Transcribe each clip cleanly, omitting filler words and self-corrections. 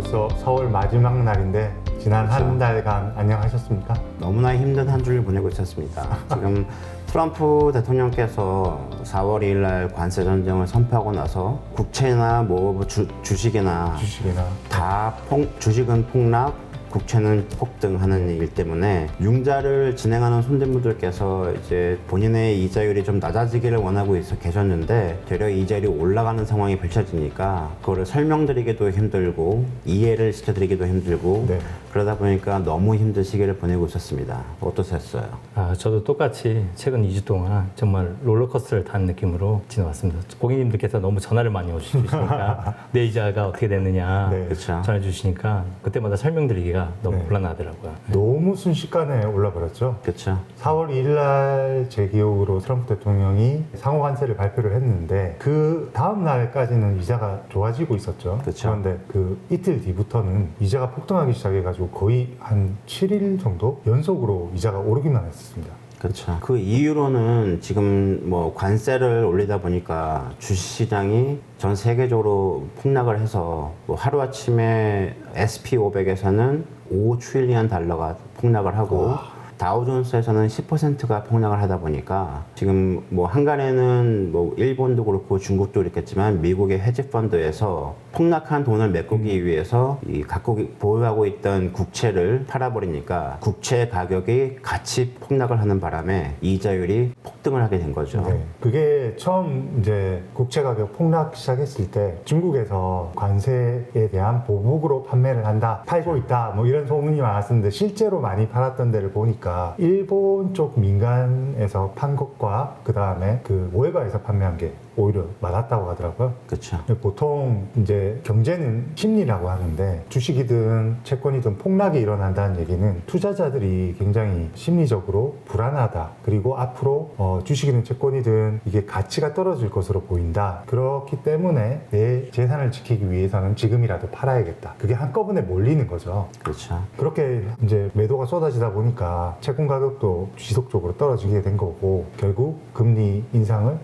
벌써 4월 마지막 날인데 지난 한 달간 안녕하셨습니까? 너무나 힘든 한 주를 보내고 있었습니다. 지금 트럼프 대통령께서 4월 2일 날 관세 전쟁을 선포하고 나서 국채나 주식이나 다 주식은 폭락, 국채는 폭등하는 일 때문에 융자를 진행하는 손님분들께서 이제 본인의 이자율이 좀 낮아지기를 원하고 계셨는데 되려 이자율이 올라가는 상황이 펼쳐지니까 그거를 설명드리기도 힘들고 이해를 시켜드리기도 힘들고 네. 그러다 보니까 너무 힘든 시기를 보내고 있었습니다. 어떠셨어요? 저도 똑같이 최근 2주 동안 정말 롤러코스터를 탄 느낌으로 지나왔습니다. 고객님들께서 너무 전화를 많이 오주시니까 내 이자가 어떻게 됐느냐 네. 그렇죠. 전화 주시니까 그때마다 설명드리기가 너무 네. 곤란하더라고요. 너무 순식간에 올라버렸죠. 그렇죠. 4월 2일 날 제 기억으로 트럼프 대통령이 상호 관세를 발표를 했는데 그 다음 날까지는 이자가 좋아지고 있었죠. 그쵸. 그런데 그 이틀 뒤부터는 이자가 폭등하기 시작해가지고 거의 한 7일 정도 연속으로 이자가 오르기만 했습니다. 그렇죠. 그 이유로는 지금 뭐 관세를 올리다 보니까 주식시장이 전 세계적으로 폭락을 해서 뭐 하루아침에 SP500에서는 5 트릴리언 달러가 폭락을 하고 다우존스에서는 10%가 폭락을 하다 보니까 지금 뭐 한간에는 뭐 일본도 그렇고 중국도 그렇겠지만 미국의 헤지펀드에서 폭락한 돈을 메꾸기 위해서 이 각국이 보유하고 있던 국채를 팔아버리니까 국채 가격이 같이 폭락을 하는 바람에 이자율이 폭등을 하게 된 거죠. 네. 그게 처음 이제 국채 가격 폭락 시작했을 때 중국에서 관세에 대한 보복으로 판매를 한다, 팔고 있다, 뭐 이런 소문이 많았었는데 실제로 많이 팔았던 데를 보니까 일본 쪽 민간에서 판 것과 그 다음에 그 모에바에서 판매한 게 오히려 많았다고 하더라고요. 그렇죠. 보통 이제 경제는 심리라고 하는데 주식이든 채권이든 폭락이 일어난다는 얘기는 투자자들이 굉장히 심리적으로 불안하다. 그리고 앞으로 주식이든 채권이든 이게 가치가 떨어질 것으로 보인다. 그렇기 때문에 내 재산을 지키기 위해서는 지금이라도 팔아야겠다. 그게 한꺼번에 몰리는 거죠. 그렇죠. 그렇게 이제 매도가 쏟아지다 보니까 채권 가격도 지속적으로 떨어지게 된 거고 결국 금리 인상을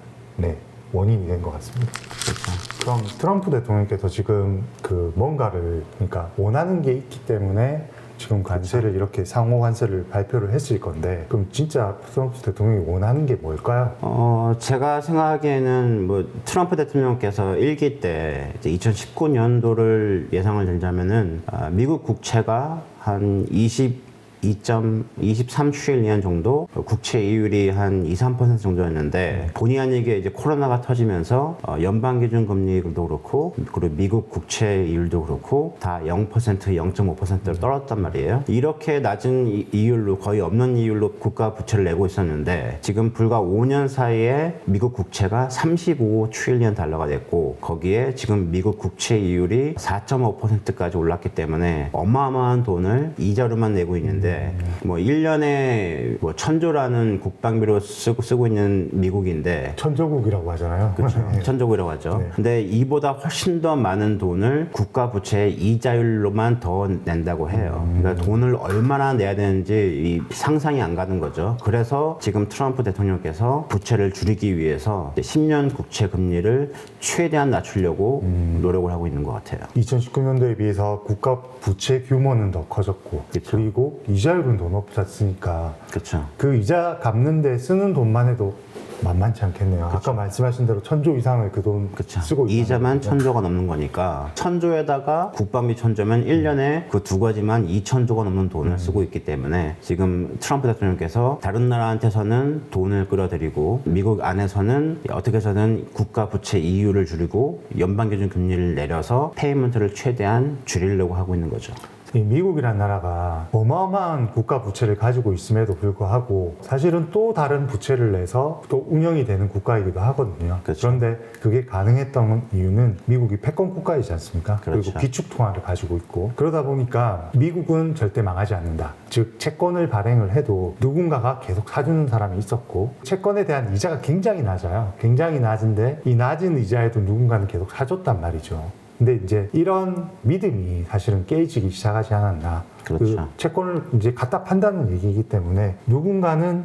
원인이 된 것 같습니다. 그렇죠. 그럼 트럼프 대통령께서 지금 그 뭔가를 그러니까 원하는 게 있기 때문에 지금 관세를 이렇게 상호 관세를 발표를 했을 건데 그럼 진짜 트럼프 대통령이 원하는 게 뭘까요? 제가 생각하기에는 뭐 트럼프 대통령께서 일기 때 2019년도를 예상을 들자면은 미국 국채가 한 23 트릴리언 정도 국채 이율이 한 2~3% 정도였는데 본의 아니게 이제 코로나가 터지면서 연방기준 금리도 그렇고 그리고 미국 국채 이율도 그렇고 다 0%, 0.5%로 떨어졌단 말이에요. 이렇게 낮은 이율로 거의 없는 이율로 국가 부채를 내고 있었는데 지금 불과 5년 사이에 미국 국채가 35 트릴리언 달러가 됐고 거기에 지금 미국 국채 이율이 4.5%까지 올랐기 때문에 어마어마한 돈을 이자로만 내고 있는데 뭐 1년에 뭐 1,000조라는 국방비로 쓰고 있는 미국인데 천조국이라고 하잖아요. 그렇죠. 천조국이라고 하죠. 네. 근데 이보다 훨씬 더 많은 돈을 국가 부채 이자율로만 더 낸다고 해요. 그러니까 돈을 얼마나 내야 되는지 상상이 안 가는 거죠. 그래서 지금 트럼프 대통령께서 부채를 줄이기 위해서 10년 국채 금리를 최대한 낮추려고 노력을 하고 있는 것 같아요. 2019년도에 비해서 국가 부채 규모는 더 커졌고 그쵸. 그리고 이자율은 더 높았으니까 그렇죠. 그 이자 갚는 데 쓰는 돈만 해도 만만치 않겠네요. 아까 말씀하신 대로 1,000조 이상을 그 돈 그렇죠. 쓰고 있다는 이자만 거죠. 1,000조가 넘는 거니까 1,000조에다가 국방비 1,000조면 1년에 그 두 가지만 2,000조가 넘는 돈을 쓰고 있기 때문에 지금 트럼프 대통령께서 다른 나라한테서는 돈을 끌어들이고 미국 안에서는 어떻게 해서든 국가 부채 이율을 줄이고 연방기준 금리를 내려서 페이먼트를 최대한 줄이려고 하고 있는 거죠. 이 미국이라는 나라가 어마어마한 국가 부채를 가지고 있음에도 불구하고 사실은 또 다른 부채를 내서 또 운영이 되는 국가이기도 하거든요. 그렇죠. 그런데 그게 가능했던 이유는 미국이 패권 국가이지 않습니까? 그렇죠. 그리고 기축통화를 가지고 있고 그러다 보니까 미국은 절대 망하지 않는다. 즉 채권을 발행을 해도 누군가가 계속 사주는 사람이 있었고 채권에 대한 이자가 굉장히 낮아요. 굉장히 낮은데 이 낮은 이자에도 누군가는 계속 사줬단 말이죠. 근데 이제 이런 믿음이 사실은 깨지기 시작하지 않았나. 그렇죠. 그 채권을 이제 갖다 판다는 얘기이기 때문에 누군가는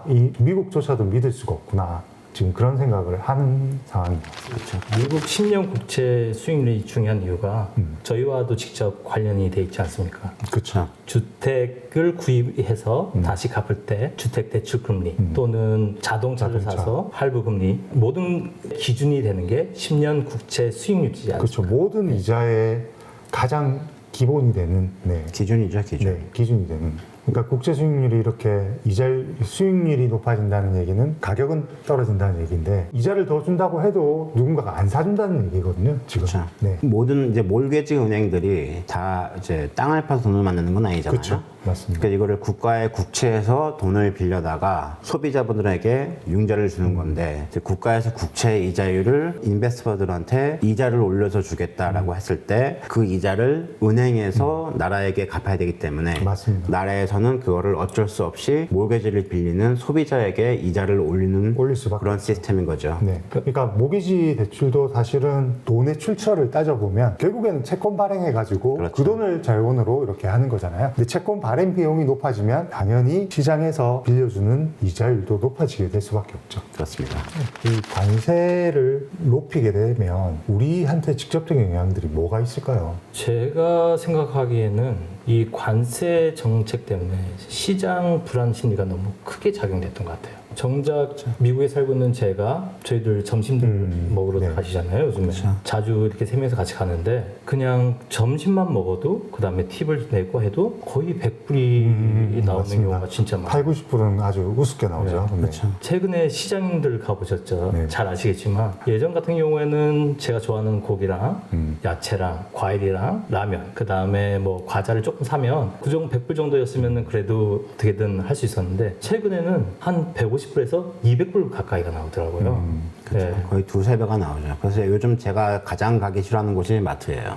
이 미국조차도 믿을 수가 없구나. 지금 그런 생각을 하는 상황입니다. 그렇죠. 미국 10년 국채 수익률이 중요한 이유가 저희와도 직접 관련이 돼 있지 않습니까? 그렇죠. 주택을 구입해서 다시 갚을 때 주택 대출 금리 또는 자동차를 자동차. 사서 할부 금리 모든 기준이 되는 게 10년 국채 수익률이지 않습니까? 그렇죠. 모든 이자의 가장 기본이 되는 기준이죠, 기준. 기준이 되는. 그러니까 국채 수익률이 이렇게 이자 수익률이 높아진다는 얘기는 가격은 떨어진다는 얘기인데 이자를 더 준다고 해도 누군가가 안 사준다는 얘기거든요. 지금. 그렇죠. 네. 모든 이제 몰개지 은행들이 다 이제 땅을 파서 돈을 만드는 건 아니잖아요. 그렇죠. 맞습니다. 그러니까 이거를 국가의 국채에서 돈을 빌려다가 소비자분들에게 융자를 주는 건데 이제 국가에서 국채 이자율을 인베스터들한테 이자를 올려서 주겠다라고 했을 때 그 이자를 은행에서 나라에게 갚아야 되기 때문에 맞습니다. 나라에서는 그거를 어쩔 수 없이 몰개지를 빌리는 소비자에게 이자를 올릴 수밖에 그런 시스템인 거죠. 네. 그러니까 모기지 대출도 사실은 돈의 출처를 따져보면 결국에는 채권 발행해가지고 그렇죠. 그 돈을 자본으로 이렇게 하는 거잖아요. 근데 채권 발행 비용이 높아지면 당연히 시장에서 빌려주는 이자율도 높아지게 될 수밖에 없죠. 그렇습니다. 이 관세를 높이게 되면 우리한테 직접적인 영향들이 뭐가 있을까요? 제가 생각하기에는 이 관세 정책 때문에 시장 불안 심리가 너무 크게 작용됐던 것 같아요. 정작 미국에 살고 있는 제가 저희들 점심들 먹으러 네. 가시잖아요, 요즘에. 그렇죠. 자주 이렇게 세 명이서 같이 가는데 그냥 점심만 먹어도 그 다음에 팁을 내고 해도 거의 100불이 나오는 맞습니다. 경우가 진짜 많아요. 8, 90불은 아주 우습게 나오죠. 네. 그렇죠. 최근에 시장님들 가보셨죠? 네. 잘 아시겠지만 예전 같은 경우에는 제가 좋아하는 고기랑 야채랑 과일이랑 라면 그 다음에 뭐 과자를 조금 사면 그 정도 100불 정도였으면 그래도 어떻게든 할 수 있었는데 최근에는 한 150불에서 200불 가까이가 나오더라고요. 그렇죠. 네. 거의 두세 배가 나오죠. 그래서 요즘 제가 가장 가기 싫어하는 곳이 마트예요.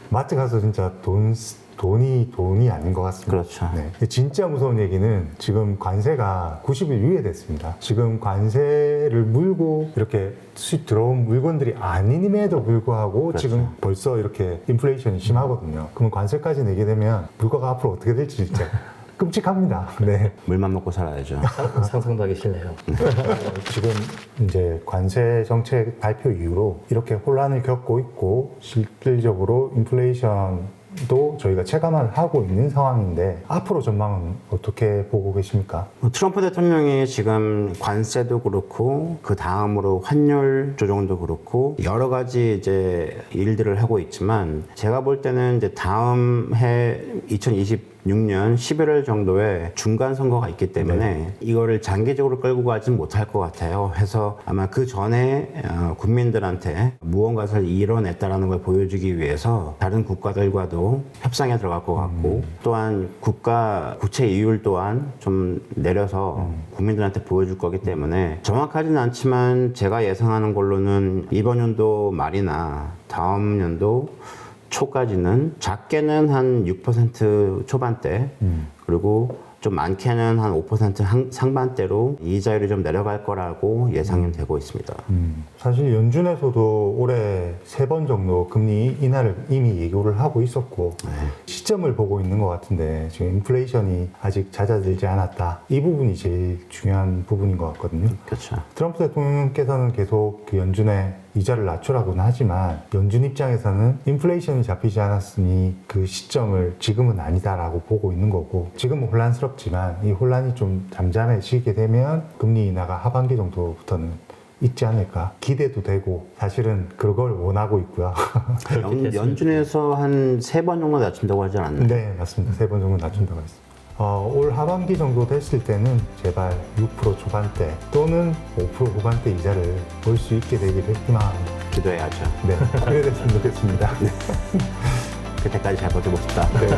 마트 가서 진짜 돈이 아닌 것 같습니다. 그렇죠. 네. 진짜 무서운 얘기는 지금 관세가 90일 유예됐습니다. 지금 관세를 물고 이렇게 수입 들어온 물건들이 아님에도 불구하고 그렇죠. 지금 벌써 이렇게 인플레이션이 심하거든요. 그러면 관세까지 내게 되면 물가가 앞으로 어떻게 될지 진짜 끔찍합니다. 네. 물만 먹고 살아야죠. 상상도 하기 싫네요. 지금 이제 관세 정책 발표 이후로 이렇게 혼란을 겪고 있고 실질적으로 인플레이션도 저희가 체감을 하고 있는 상황인데 앞으로 전망은 어떻게 보고 계십니까? 트럼프 대통령이 지금 관세도 그렇고 그 다음으로 환율 조정도 그렇고 여러 가지 이제 일들을 하고 있지만 제가 볼 때는 이제 다음 해 2026년 11월 정도에 중간 선거가 있기 때문에 이거를 장기적으로 끌고 가진 못할 것 같아요. 해서 아마 그 전에 국민들한테 무언가를 이뤄냈다라는 걸 보여주기 위해서 다른 국가들과도 협상에 들어갈 것 같고 또한 국가 국채 이율 또한 좀 내려서 국민들한테 보여줄 거기 때문에 정확하진 않지만 제가 예상하는 걸로는 이번 연도 말이나 다음 연도 초까지는 작게는 한 6% 초반대 그리고 좀 많게는 한 5% 상반대로 이자율이 좀 내려갈 거라고 예상이 되고 있습니다. 사실 연준에서도 올해 3번 정도 금리 인하를 이미 예고를 하고 있었고 시점을 보고 있는 것 같은데 지금 인플레이션이 아직 잦아들지 않았다. 이 부분이 제일 중요한 부분인 것 같거든요. 그렇죠. 트럼프 대통령께서는 계속 그 연준의 이자를 낮추라고는 하지만 연준 입장에서는 인플레이션이 잡히지 않았으니 그 시점을 지금은 아니다라고 보고 있는 거고 지금은 혼란스럽지만 이 혼란이 좀 잠잠해지게 되면 금리 인하가 하반기 정도부터는 있지 않을까 기대도 되고 사실은 그걸 원하고 있고요. 연준에서 한 3번 정도 낮춘다고 하지 않았나요? 네, 맞습니다. 3번 정도 낮춘다고 했습니다. 올 하반기 정도 됐을 때는 제발 6% 초반대 또는 5% 후반대 이자를 볼 수 있게 되기를 희망합니다. 기도해야죠. 네, 그래 됐으면 좋겠습니다. 그때까지 잘 버텨봅시다. 네.